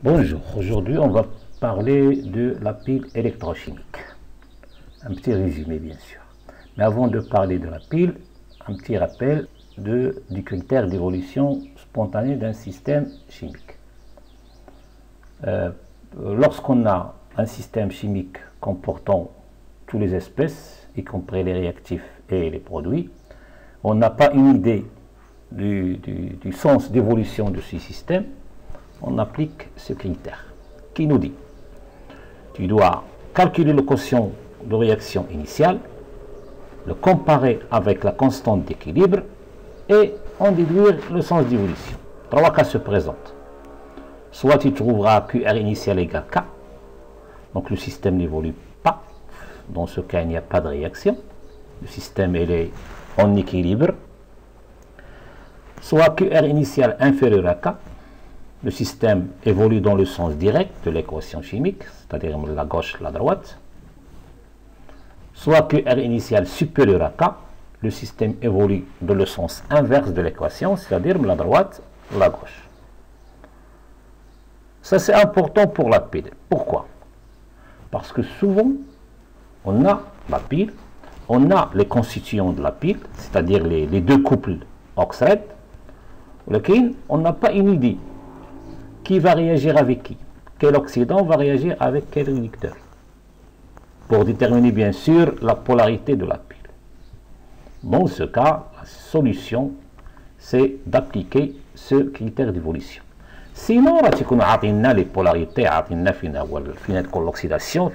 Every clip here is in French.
Bonjour, aujourd'hui on va parler de la pile électrochimique. Un petit résumé bien sûr. Mais avant de parler de la pile, un petit rappel du critère d'évolution spontanée d'un système chimique. Lorsqu'on a un système chimique comportant toutes les espèces, y compris les réactifs et les produits, on n'a pas une idée du sens d'évolution de ce système. On applique ce critère qui nous dit tu dois calculer le quotient de réaction initiale, le comparer avec la constante d'équilibre et en déduire le sens d'évolution. Trois cas se présentent. Soit tu trouveras QR initial égale K, donc le système n'évolue pas, dans ce cas il n'y a pas de réaction, le système est en équilibre. Soit QR initial inférieur à K, le système évolue dans le sens direct de l'équation chimique, c'est-à-dire la gauche, la droite. Soit QR initial supérieur à K, le système évolue dans le sens inverse de l'équation, c'est-à-dire la droite, la gauche. Ça c'est important pour la pile. Pourquoi? Parce que souvent, on a la pile, on a les constituants de la pile, c'est-à-dire les deux couples oxyde, lesquels on n'a pas une idée. Qui va réagir avec qui? Quel oxydant va réagir avec quel réducteur? Pour déterminer bien sûr la polarité de la pile. Dans ce cas, la solution, c'est d'appliquer ce critère d'évolution. Sinon, on a les polarités, l'oxydation,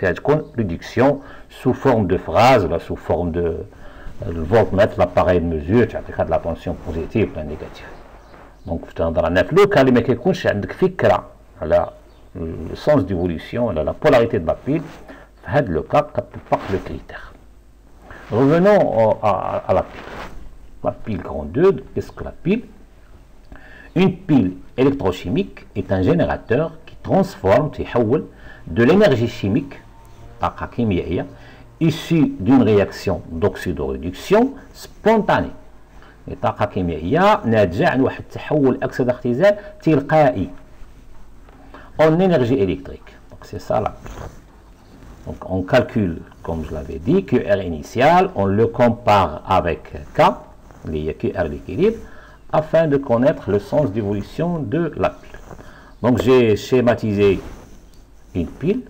réduction sous forme de phrase, sous forme de voltmètre, l'appareil de mesure, de la tension positive ou négative. Donc, dans le cas où il y a le sens d'évolution, la polarité de la pile, dans le cas où le critère. Revenons à la pile. La pile grande 2, qu'est-ce que la pile? Une pile électrochimique est un générateur qui transforme de l'énergie chimique issue d'une réaction d'oxydoréduction spontanée. الطاقة الكيميائية ناتجة عن واحد التحول أكسدة اختزال تلقائي en énergie électrique. Donc c'est ça là. Donc on calcule, comme je l'avais dit, QR initial, on le compare avec K, les QR d'équilibre, afin de connaître le sens d'évolution de la pile. Donc j'ai schématisé une pile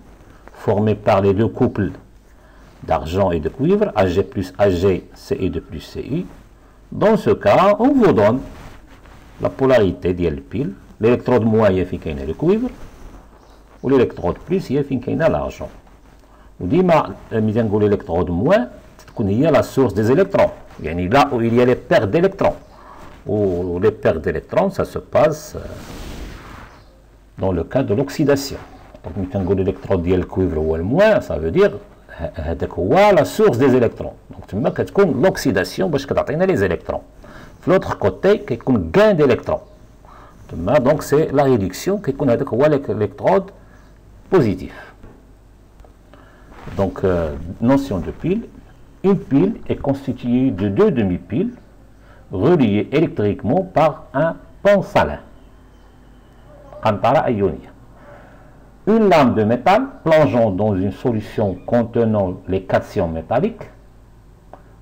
formée par les deux couples d'argent et de cuivre, Ag plus Ag, Ce2 plus Cu. Dans ce cas, on vous donne la polarité de la pile. L'électrode moins, il y a le cuivre, ou l'électrode plus, il y a l'argent. On dit que l'électrode moins, il y a la source des électrons. Il y a là où il y a les pertes d'électrons. Ou les pertes d'électrons, ça se passe dans le cas de l'oxydation. Donc, l'électrode de cuivre ou le moins, ça veut dire la source des électrons. Donc, tu as l'oxydation parce que tu as les électrons. De l'autre côté, il y a un gain d'électrons. Donc, c'est la réduction qui est l'électrode positif. Donc, notion de pile. Une pile est constituée de deux demi-piles reliées électriquement par un pont salin. Qantara ioniya. Une lame de métal plongeant dans une solution contenant les cations métalliques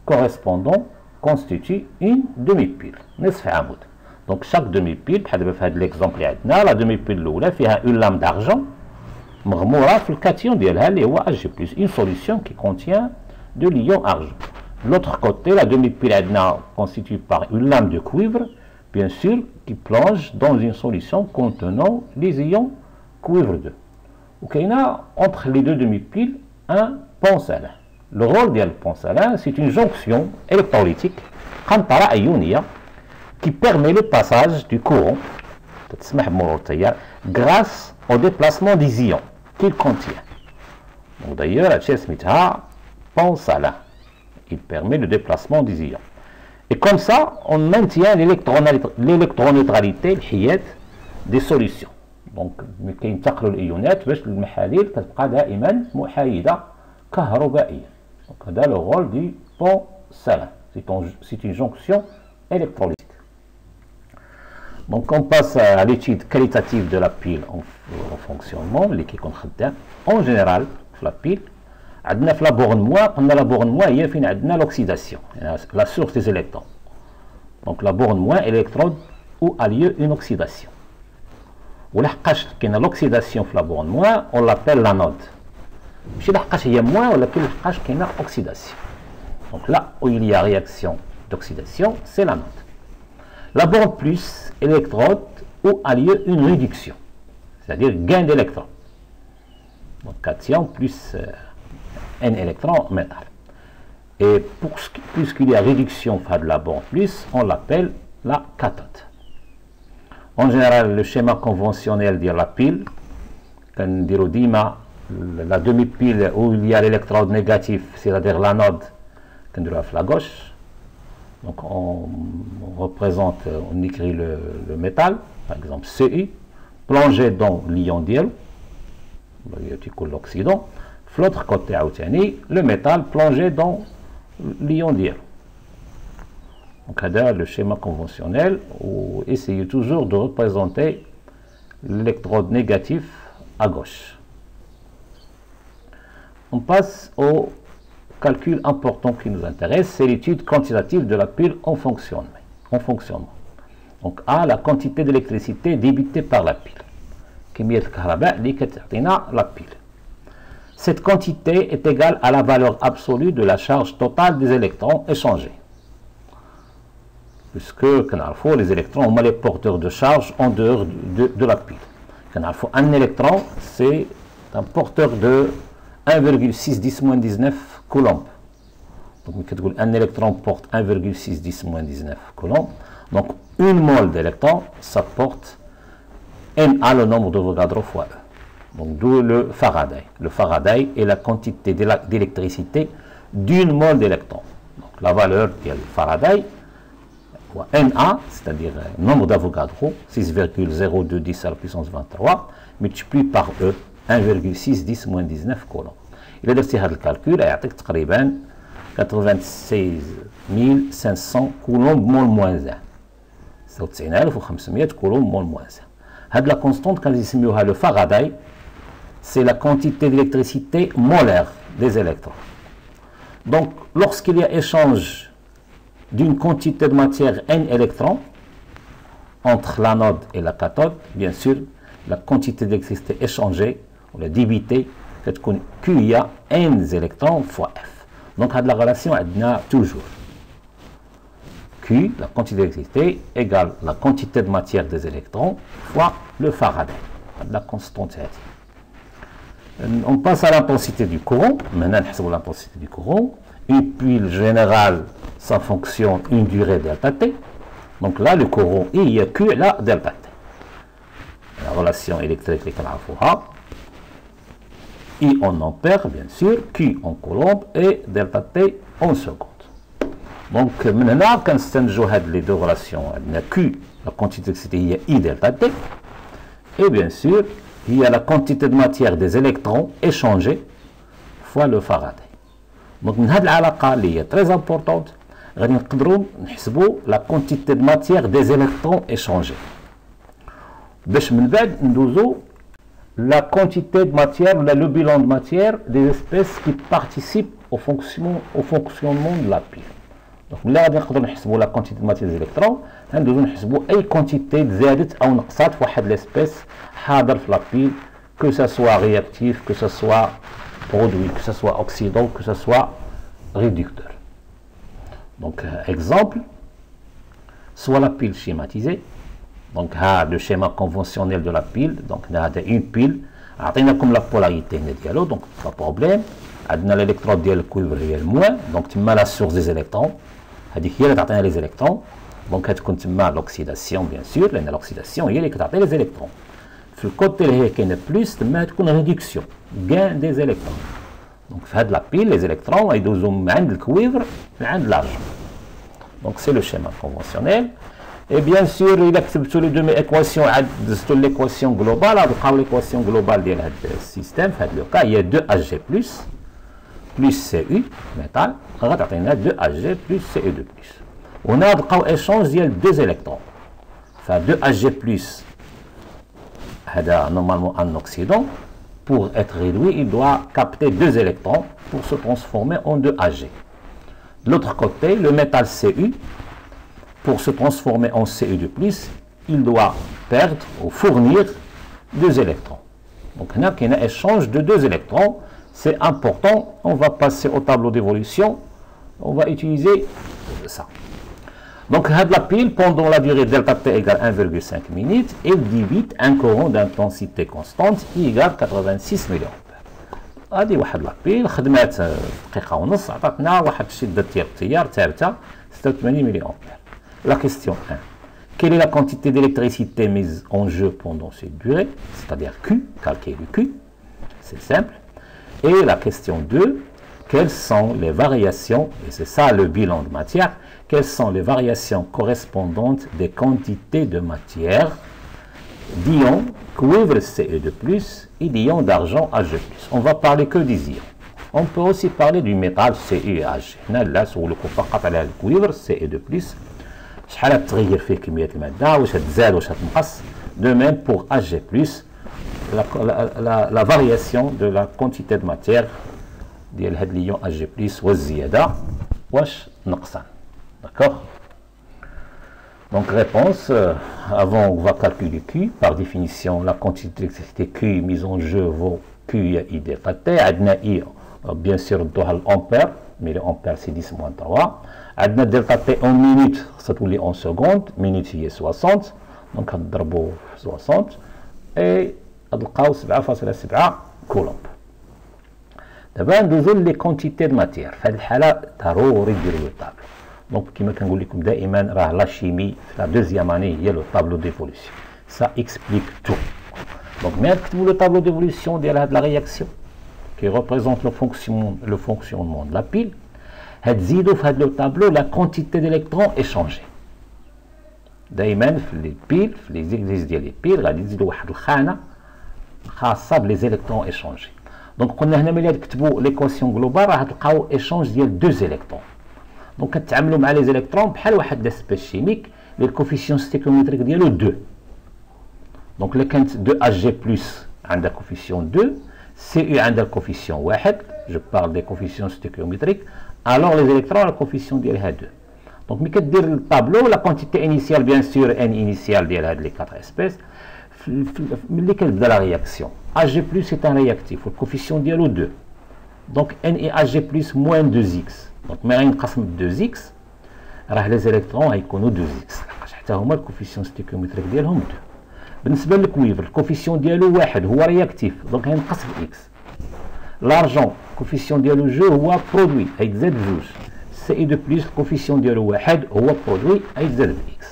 correspondant constitue une demi-pile. Donc chaque demi-pile, l'exemple la demi-pile a une lame d'argent مغمورة في الكاتيون ديالها اللي هو Ag+, une solution qui contient de l'ion argent. De l'autre côté, la demi-pile constituée par une lame de cuivre, bien sûr, qui plonge dans une solution contenant les ions cuivre 2. Il y a entre les deux demi-piles un pont salin. Le rôle du pont salin, c'est une jonction électrolytique قنطرة ioniya qui permet le passage du courant grâce au déplacement des ions qu'il contient. D'ailleurs, la pont salin. Il permet le déplacement des ions. Et comme ça, on maintient l'électroneutralité des solutions. Donc, كينتقل الإيونات باش المحاليل كتبقى دائما محايدة كهربائية. Donc, هذا le rôle du pont salin. C'est une jonction électrolytique. Donc on passe à l'étude qualitative de la pile en fonctionnement, qui est en général la pile. عندنا في la borne moins, قلنا la borne moins هي فين عندنا l'oxydation, la source des électrons. Donc la borne moins électrode où a lieu une oxydation. ولحقاش كاينه l'oxydation في la borne moins, on l'appelle l'anode. ماشي لحقاش هي moins ولكن لحقاش كاينه oxydation. Donc là où il y a réaction d'oxydation, c'est l'anode. La borne plus électrode où a lieu une réduction, c'est-à-dire gain d'électrons. Donc cation plus n électrons métal. Et puisqu'il y a réduction de la borne plus, on l'appelle la cathode. En général, le schéma conventionnel de la pile, la demi-pile où il y a l'électrode négatif, c'est-à-dire l'anode, à la gauche. Donc on représente, on écrit le métal, par exemple Ci, plongé dans l'ion d'hydrogène, l'oxydant. De l'autre côté, le métal plongé dans l'ion d'hydrogène. Donc c'est le schéma conventionnel où essayez toujours de représenter l'électrode négatif à gauche. On passe au calcul important qui nous intéresse, c'est l'étude quantitative de la pile en fonctionnement. Donc A, la quantité d'électricité débitée par la pile. La pile. Cette quantité est égale à la valeur absolue de la charge totale des électrons échangés. Puisque les électrons ont les porteurs de charge en dehors de la pile. Un électron, c'est un porteur de 1,6 10-19 coulombs. Donc, un électron porte 1,6 10-19 coulombs. Donc, une mole d'électron, ça porte Na, le nombre de Avogadro fois E. Donc, d'où le Faraday. Le Faraday est la quantité d'électricité d'une mole d'électron. Donc, la valeur de Faraday, Na, c'est-à-dire le nombre d'Avogadro, 6,0210 à la puissance 23, multiplié par E, 1,6 10-19 coulombs. Il a fait ce calcul, il a fait 96 500 coulombs mol moins 1. C'est 9500 coulombs mol moins 1. La constante, quand ils le Faraday, c'est la quantité d'électricité molaire des électrons. Donc, lorsqu'il y a échange d'une quantité de matière n électrons entre l'anode et la cathode, bien sûr, la quantité d'électricité échangée, ou la débitée, Q y a n électrons fois F. Donc, la relation est toujours Q, la quantité d'électricité, égale la quantité de matière des électrons fois le Faraday. La constante. On passe à l'intensité du courant. Maintenant, on l'intensité du courant. Une pile générale, ça fonctionne une durée delta T. Donc là, le courant, il y a Q, là, delta T. La relation électrique, I en ampères, bien sûr, Q en coulomb et delta T en secondes. Donc maintenant, quand on joue les deux relations, il y a Q, la quantité d'électricité, il y a I delta T, et bien sûr, il y a la quantité de matière des électrons échangés fois le Faraday. Donc, cette relation est très importante. Nous pouvons la quantité de matière des électrons échangés. Nous la quantité de matière, le bilan de matière des espèces qui participent au fonctionnement de la pile. Donc là, nous avons la quantité de matière des électrons, nous avons une quantité de زادت ou نقصات في واحد l'espèce حاضر في la pile, que ce soit réactif, que ce soit produit, que ce soit oxydant, que ce soit réducteur. Donc, exemple, soit la pile schématisée. Donc, le schéma conventionnel de la pile. Donc, on a une pile. On a comme la polarité. Donc, pas de problème. On a l'électrode de cuivre et le moins. Donc, tu mets la source des électrons. C'est-à-dire qu'il y a les électrons. Donc, tu mets l'oxydation, bien sûr. L'oxydation, il y a les électrons. Sur le côté, il y a plus, tu mets une réduction. Gain des électrons. Donc, dans la pile, les électrons, ils ont le cuivre et l'argent. Donc, c'est le schéma conventionnel. Et bien sûr, il accepte les deux équations, l'équation globale, l'équation globale du système. Dans le cas, il y a 2Hg plus Cu, métal, on a 2Hg plus Cu2+. On a un échange de deux électrons. 2Hg+, normalement un oxydant, pour être réduit, il doit capter 2 électrons pour se transformer en 2Ag. De l'autre côté, le métal Cu, pour se transformer en Cu2+, il doit perdre ou fournir 2 électrons. Donc, il y a un échange de 2 électrons. C'est important. On va passer au tableau d'évolution. On va utiliser ça. Donc, la pile, pendant la durée delta T égale 1,5 minutes, elle débite un courant d'intensité constante I égale 86 mA. هذه واحد لابيل خدمات دقيقة ونص عطاتنا واحد الشدة ديال التيار ثابتة 86 ملي أمبير. La question 1. Quelle est la quantité d'électricité mise en jeu pendant cette durée, c'est-à-dire Q, calculer Q, c'est simple. Et la question 2, quelles sont les variations, et c'est ça le bilan de matière, quelles sont les variations correspondantes des quantités de matière d'ions cuivre Ce2+, et d'ions d'argent Ag+. On va parler que des ions. On peut aussi parler du métal Cu et Ag. Là, sur le فقط على الكويفر Ce2+. شحال تغير فيه كمية المادة واش تزاد واش تنقص. De même pour Ag+, la variation de la quantité de matière ديال هاد ليون Ag+ والزيادة واش نقصان. D'accord? Donc réponse, avant on va calculer Q, par définition la quantité d'électricité Q mise en jeu vaut Q I delta T, عندنا I bien sûr ندوها l'ampère, mais l'ampère c'est 10 moins 3, عندنا delta T en minutes, ça تولي en secondes, minutes هي 60, donc نضربو 60, et نلقاو 7.7 كولومب. دابا ندوزو لي كونتيتي د ماتير، في هذه الحالة ضروري ديرو لو طابلو. Donc, comme je vous dis دائما la chimie, la deuxième année, il y a le tableau d'évolution. Ça explique tout. Donc, mettez-vous le tableau d'évolution de la réaction qui représente le fonctionnement de la pile. Vous faites le tableau la quantité d'électrons échangés. دائما les piles, les exercices des piles, vous avez les électrons échangés. Donc, quand on a l'équation globale, vous avez échange de 2 électrons. Donc, كتعاملوا مع les électrons بحال واحد l'espèce chimique, le coefficient stéchiométrique ديالو 2. Donc, le كانت 2Ag+ عندها coefficient 2, Cu عندها coefficient 1, je parle des coefficients stéchiométriques, alors les électrons le coefficient ديالها 2. Donc, ملي كدير الطابلو, la quantité initiale bien sûr n initiale ديال هاد les 4 espèces, ملي كتبدا la réaction, Ag+ c'est un réactif, le coefficient ديالو 2. Donc, n et Ag+ moins 2x. Donc, mais نقسم 2x, les électrons غيكونوا 2x. حتى هما الكوفيسيون ستيكيومتريك ديالهم 2. بالنسبة للكويفر الكوفيسيون ديالو 1 هو رياكتيف، دونك غينقص ب x. لارجون الكوفيسيون ديالو 2 هو برودوي، غيتزاد ب 2. Ci2+, الكوفيسيون ديالو 1 هو برودوي، غيتزاد ب x.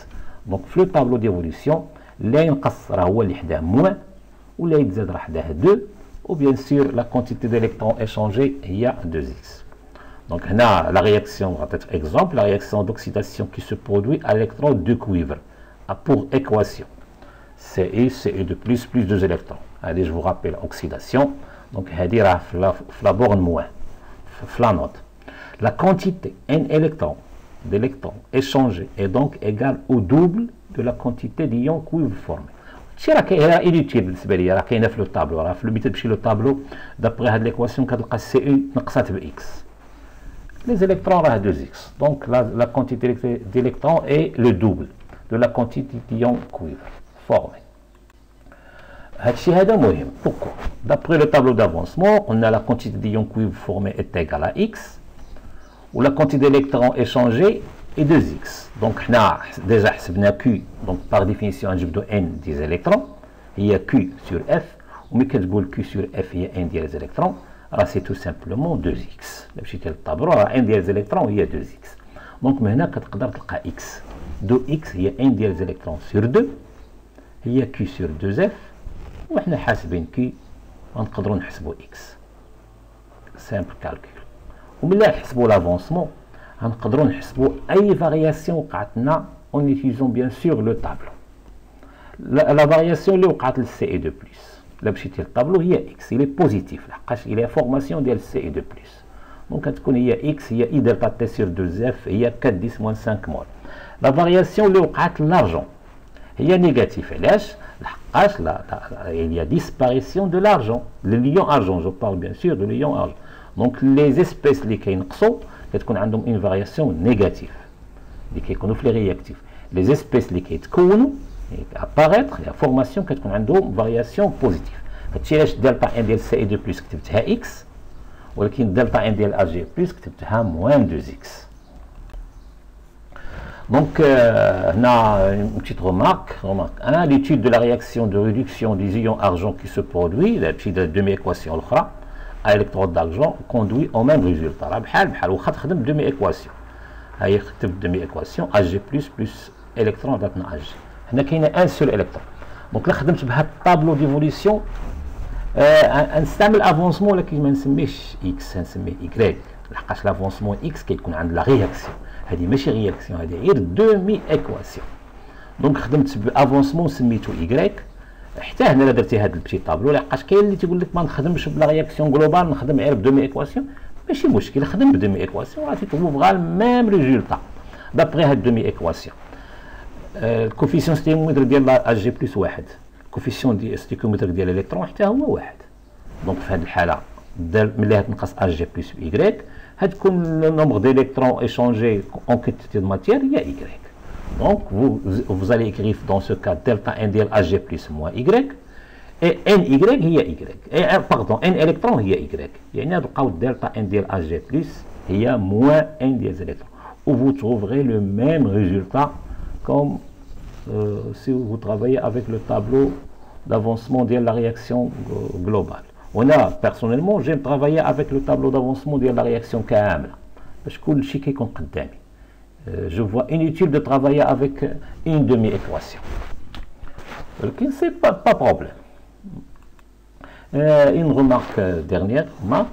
دونك في لو طابلو ديفوليسيون لا ينقص راه هو اللي حداه موان، ولا يتزاد راه حداه 2، وبيان سور لا كونتيتي d'électrons échangés هي 2x. Donc, là, la réaction, va être exemple, la réaction d'oxydation qui se produit à l'électron de cuivre a pour équation Cu2+, plus 2 électrons. Allez, je vous rappelle, oxydation. Donc, la borne moins, la note. La quantité n d'électrons échangés est donc égale au double de la quantité d'ions cuivre formés. C'est inutile بالنسبة لي، راه كاينة في لو طابلو، راه في ملي تمشي لو طابلو دابري هاد ليكواسيون كتلقى Cu نقصات ب x. Les électrons à 2x. Donc la quantité d'électrons est le double de la quantité d'ions cuivre formés. Pourquoi? D'après le tableau d'avancement, on a la quantité d'ions cuivre formés est égale à x, ou la quantité d'électrons échangés est 2x. Donc on a déjà Q, donc par définition on a n des électrons, il y a Q sur F, ou mais Q sur F il y a n des électrons. Alors c'est tout simplement 2x. Le petit tableau, un des électrons, il y a 2x. Donc maintenant, quand on a x, 2x, il y a un des électrons sur 2, il y a q sur 2f, ou on a q, on peut x. Simple calcul. Ou bien on l'avancement, on peut ay variation en utilisant bien sûr le tableau. La variation est le Ce2+. Le tableau, il y a x, il est positif. Il y a formation de Cu2+. Donc, quand il y a x, il y a I delta T sur 2F, il y a 4, 10, moins 5 mol. La variation, il y a l'argent. هي نيجاتيف. علاش؟ لحقاش il y a disparition de l'argent, le lion argent, je parle bien sûr de lion argent. Donc les espèces اللي كينقصوا كتكون عندهم une variation négative اللي كيكونوا في لي réactifs. Les espèces اللي كيتكونوا apparaître la formation كتكون عندهم variation positive. هادشي علاش دلتا ان ديال سي اي 2 بلس كتبتها اكس، ولكن دلتا ان ديال ا جي بلس كتبتها موان 2 اكس. Donc, une petite remarque 1, l'étude de la réaction de réduction des ions argent qui se produit, la petite demi-équation à électrode d'argent conduit au même résultat. بحال واخا تخدم demi-équation. هاي كتب demi-équation Ag plus électron d'atna Ag. هنا كاينه ان سول électron. Donc الا خدمت بهذا الطابلو ديفوليسيون نستعمل افونسمون ولكن ما نسميهش اكس، نسميه ايكغيك، لحقاش لافونسمون اكس كيكون عند لا رياكسيون. هذه ماشي رياكسيون، هذه غير دومي ايكواسيون. دونك خدمت بافونسمون سميتو ايكغيك. حتى هنا الا درتي هذا البتي طابلو، لحقاش كاين اللي تيقول لك ما نخدمش بلا رياكسيون جلوبال، نخدم غير بدومي ايكواسيون. ماشي مشكل، خدم بدومي ايكواسيون راه تيطلبوا الميم ريزولتا دابري هاد دومي ايكواسيون. الكوفيسيون ستيكيومتر ديال ا جي بلس واحد، الكوفيسيون ديال ستيكيومتر ديال الالكترون حتى هو واحد. دونك في هذه الحاله ملي تنقص ا جي بلس بايكغيك هتكون le nombre d'électrons échangés en quantité de matière, il y a Y. Donc, vous allez écrire dans ce cas delta N ديال Ag plus moins Y, et NY هي Y. Et, pardon, N électrons هي Y. يعني نلقاو delta N ديال Ag plus هي moins N ديال électrons. Où vous trouverez le même résultat comme si vous travaillez avec le tableau d'avancement de la réaction globale. Là, personnellement, j'aime travailler avec le tableau d'avancement de la réaction كاملة باش كل شيء كيكون قدامي. Je vois inutile de travailler avec une demi-équation. ولكن c'est pas problème. Une remarque dernière,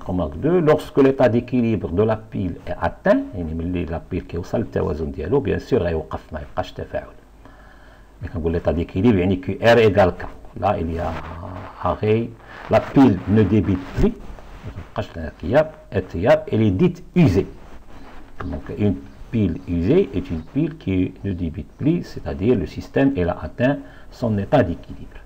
remarque 2, lorsque l'état d'équilibre de la pile est atteint, يعني ملي la pile كيوصل للتوازن ديالو bien sûr غيوقف ما يبقاش تفاعل. ملي كنقول l'état d'équilibre يعني QR égale K. Là il y a arrêt. La pile ne débite plus, elle est dite usée. Donc une pile usée est une pile qui ne débite plus, c'est-à-dire le système elle a atteint son état d'équilibre.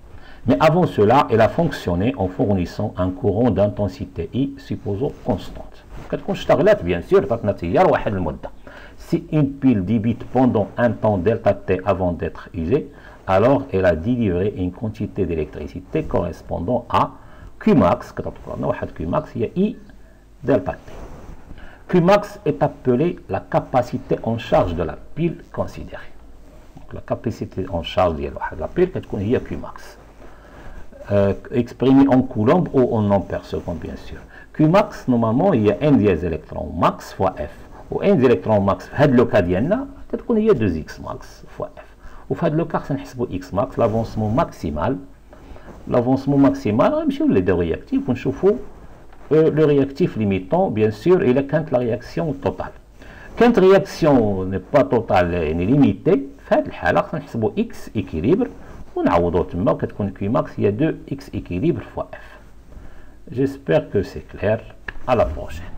Mais avant cela, elle a fonctionné en fournissant un courant d'intensité I, supposons constante. كتكون اشتغلت bien sûr عطاتنا تيار واحد المدة. Si une pile débite pendant un temps delta T avant d'être usée, alors elle a délivré une quantité d'électricité correspondant à Qmax, Qmax, il y a I delta T. Qmax est appelé la capacité en charge de la pile considérée. Donc, la capacité en charge de la pile, il y a Qmax. Exprimé en coulomb ou en ampères secondes, bien sûr. Qmax, normalement, il y a N des électrons max fois F. Ou N des électrons max, dans le cas d'Iana, il y a 2X max fois F. Ou dans le cas, on X max, l'avancement maximal. L'avancement maximal, les deux réactifs, on chauffe le réactif limitant, bien sûr, et quand la réaction totale. Quand la réaction n'est pas totale et limitée, fait le X équilibre, on a autrement que Qmax, il y a 2X équilibre fois F. J'espère que c'est clair. À la prochaine.